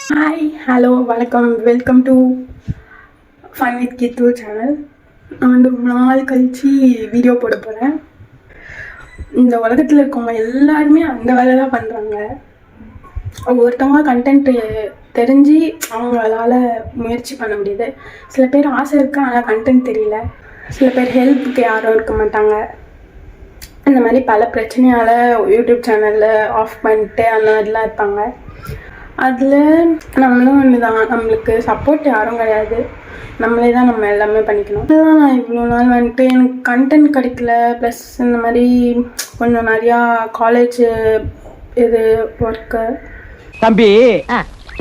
Hi hello வணக்கம் welcome to fun with Kitthu channel. நான் வந்து ரொம்ப நாள் கழித்து வீடியோ போட போகிறேன். இந்த உலகத்தில் இருக்கவங்க எல்லாருமே அந்த வேலை தான் பண்ணுறாங்க. ஒவ்வொருத்தவங்க கண்டென்ட்டு தெரிஞ்சு அவங்களால முயற்சி பண்ண முடியுது. சில பேர் ஆசை இருக்கு ஆனால் கண்டென்ட் தெரியல. சில பேர் ஹெல்ப்புக்கு யாரும் இருக்க மாட்டாங்க. அந்த மாதிரி பல பிரச்சனையால் யூடியூப் சேனலில் ஆஃப் பண்ணிட்டு அந்த மாதிரிலாம் இருப்பாங்க. அதில் நம்மளும் ஒன்று தான், நம்மளுக்கு சப்போர்ட் யாரும் கிடையாது. நம்மளே தான் நம்ம எல்லாமே பண்ணிக்கணும். அதெல்லாம் நான் இவ்வளோ நாள் வந்துட்டு எனக்கு கண்டென்ட் கிடைக்கல. ப்ளஸ் இந்த மாதிரி கொஞ்சம் நிறையா காலேஜ் இது ஒர்க்கு. தம்பி,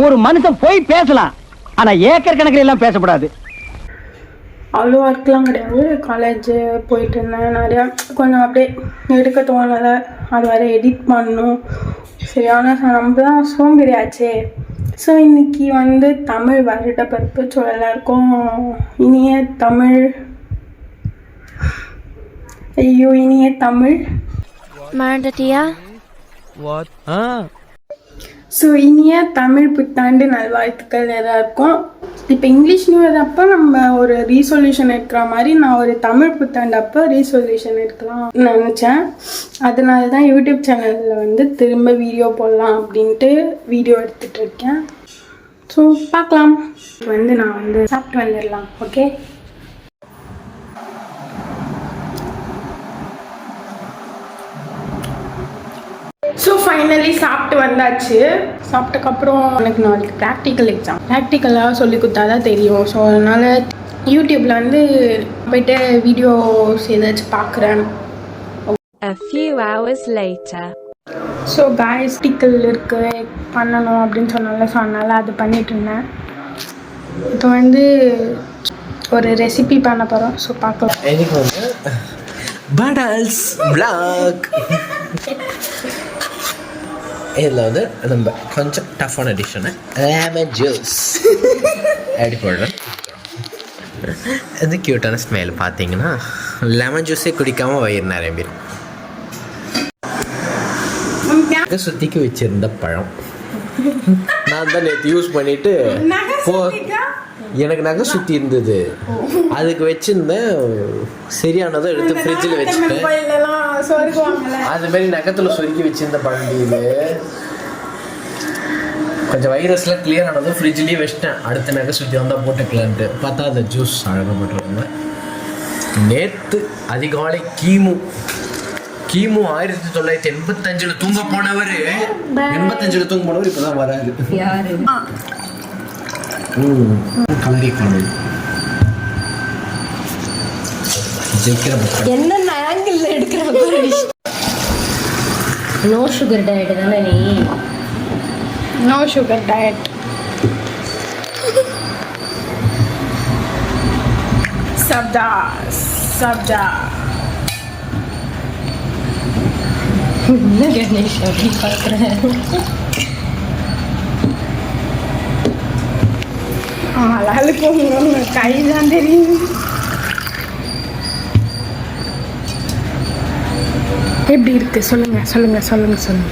ஒரு மனுஷன் போய் பேசலாம், ஆனால் ஏக்கர் கணக்கில் எல்லாம் பேசக்கூடாது. அவ்வளோ ஒர்க்லாம் கிடையாது. காலேஜ் போயிட்டு இருந்தேன். நிறையா கொஞ்சம் அப்படியே எடுக்க தோணலை. அது வேறு எடிட் பண்ணணும். சரியான நம்ம தான் சோம்பேறியாச்சே. ஸோ இன்றைக்கி வந்து தமிழ் வருட பிறப்பு. ஸோ எல்லாருக்கும் இனிய தமிழ் இனிய தமிழ் மறந்துட்டியா? ஸோ இனிய தமிழ் புத்தாண்டு நல்வாழ்த்துக்கள் எல்லாருக்கும். இப்போ இங்கிலீஷ் நியூ இயர் அப்போ நம்ம ஒரு ரீசொல்யூஷன் எடுக்கிற மாதிரி நான் ஒரு தமிழ் புத்தாண்டு அப்போ ரீசொல்யூஷன் எடுக்கலாம் நினச்சேன். அதனால தான் யூடியூப் சேனலில் வந்து திரும்ப வீடியோ போடலாம் அப்படின்ட்டு வீடியோ எடுத்துகிட்டு இருக்கேன். ஸோ பார்க்கலாம். வந்து நான் வந்து சாப்பிட்டு வந்துடலாம். ஓகே. ஸோ ஃபைனலி சாப்பிட்டு வந்தாச்சு. சாப்பிட்டக்கப்புறம் எனக்கு நாளைக்கு ப்ராக்டிக்கல் எக்ஸாம். ப்ராக்டிக்கலாக சொல்லி கொடுத்தா தான் தெரியும். ஸோ அதனால் யூடியூப்பில் வந்து போய்ட்டு வீடியோஸ் ஏதாச்சும் பார்க்குறேன். A few hours later. So practical இருக்குது பண்ணணும் அப்படின்னு சொன்னால. ஸோ அதனால் அது பண்ணிகிட்டு இருந்தேன். இப்போ வந்து ஒரு ரெசிபி பண்ண போகிறோம். ஸோ பார்க்கலாம். எனக்கு வந்து படல்ஸ் பிளாக் இதில் வந்து நம்ம கொஞ்சம் டஃப்பான டிஷ்ஷுன்னு லெமன் ஜூஸ் அப்படி போடுறோம். இது க்யூட்டான ஸ்மெல் பார்த்தீங்கன்னா லெமன் ஜூஸே குடிக்காமல் வயிறு நிறைய பேர். சுத்திக்கு வச்சிருந்த பழம் நான் தான் நேற்று யூஸ் பண்ணிட்டு எனக்கு நகை சுற்றி இருந்தது, அதுக்கு வச்சிருந்தேன். சரியானதை எடுத்து ஃப்ரிட்ஜில் வச்சுட்டேன். அது மாதிரி நகத்தில் சொருக்கி வச்சிருந்த பழம் இது கொஞ்சம் வைரஸ்லாம் கிளியர் ஆனதும் ஃப்ரிட்ஜ்லேயே வச்சிட்டேன். அடுத்த நகை சுற்றி வந்தால் போட்டுக்கலான்ட்டு பார்த்தா அந்த ஜூஸ் அழகாக போட்டுருவாங்க. நேற்று அதிகாலை கிமு 1985 தூங்க போனவர் 85 தூங்க போனவர் இப்போ தான் வராது. கல்வி காலேஜ் என்ன ஆங்கிள் எடுக்கிற? நோ சுகர் டயட் தானே நீ? No sugar diet. Sabja sabja என்ன கணேஷ் அப்படி பார்க்குறேன்? ஆளுக்கு கை தான் தெரியும். எப்படி இருக்கு சொல்லுங்க சொல்லுங்க சொல்லுங்க சொல்லுங்க.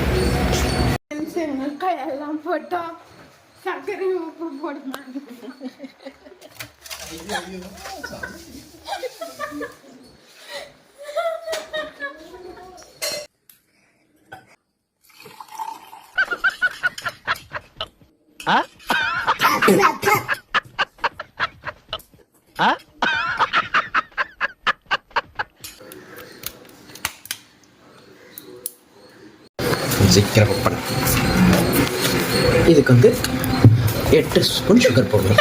கையெல்லாம் போட்டா சர்க்கரை உப்பு போடுமா? இதுக்கு வந்து 8 ஸ்பூன் சுகர் போடணும்.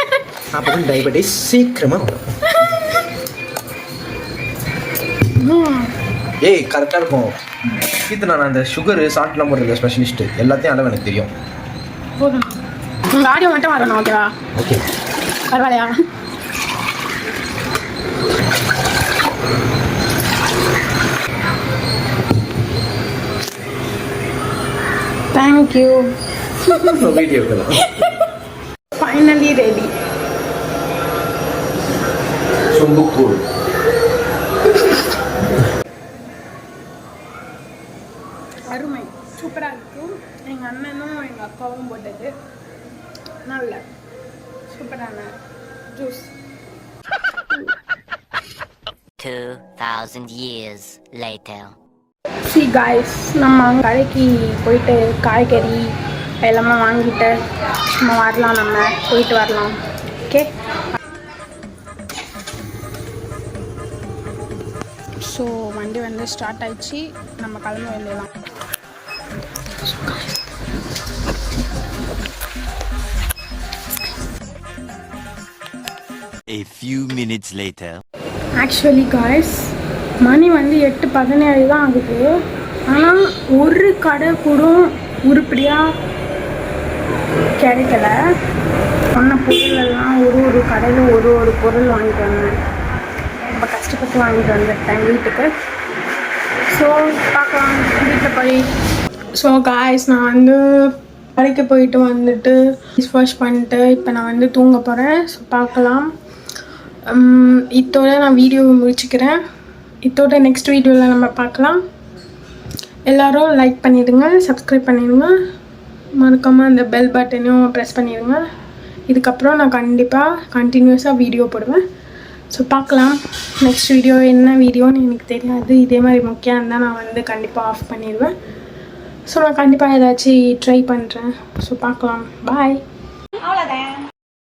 அப்புறம் டயபெட்டிஸ் சீக்கிரமாக வரும். ஏய் கரெக்டாக இருக்கும். கீத்து, நான் அந்த சுகரு சால்ட்லாம் போடுறது ஸ்பெஷலிஸ்ட்டு, எல்லாத்தையும் அளவு எனக்கு தெரியும். போதும், ஆடியோ மட்டும் வரணும். ஓகேவா? ஓகே, பரவாயில்லையா? Thank you. Video Finally ready. சொம்புக்கூழ் அருமை, சூப்பராக இருக்கும். எங்கள் அண்ணனும் எங்கள் அக்காவும் போட்டது. நல்ல சூப்பரான juice. 2,000 years later. See guys, நம்ம கடைக்கு போயிட்டு காய்கறி எல்லாமே வாங்கிட்டு சும்மா வரலாம், நம்ம போயிட்டு வரலாம். ஓகே, ஸோ வண்டி வந்து ஸ்டார்ட் ஆயிடுச்சு, நம்ம கிளம்ப வேண்டியதான். A few minutes later. Actually guys, மணி வந்து 8:17 தான் ஆகுது. ஆனால் ஒரு கடை கூட உருப்படியாக கிடைக்கல. சொன்ன பொருளெல்லாம் ஒரு கடையில் ஒரு பொருள் வாங்கிட்டு வந்தேன். ரொம்ப கஷ்டப்பட்டு வாங்கிட்டு வந்துட்டேன் வீட்டுக்கு. ஸோ பார்க்கலாம் வீட்டில் போய். ஸோ காய்ஸ், நான் வந்து கடைக்கு போயிட்டு வந்துட்டு ஃபேஸ் வாஷ் பண்ணிட்டு இப்போ நான் வந்து தூங்க போகிறேன். ஸோ பார்க்கலாம். இதோட நான் வீடியோவை முடிச்சுக்கிறேன். இதோட நெக்ஸ்ட் வீடியோவில் நம்ம பார்க்கலாம். எல்லோரும் லைக் பண்ணிடுங்க, சப்ஸ்கிரைப் பண்ணிடுங்க, மறக்காமல் அந்த பெல் பட்டனையும் ப்ரெஸ் பண்ணிடுங்க. இதுக்கப்புறம் நான் கண்டிப்பாக கண்டினியூஸாக வீடியோ போடுவேன். ஸோ பார்க்கலாம். நெக்ஸ்ட் வீடியோ என்ன வீடியோன்னு எனக்கு தெரியாது. இதே மாதிரி முக்கியம் இருந்தால் நான் வந்து கண்டிப்பாக ஆஃப் பண்ணிடுவேன். ஸோ நான் கண்டிப்பாக ஏதாச்சும் ட்ரை பண்ணுறேன். ஸோ பார்க்கலாம். பாய்.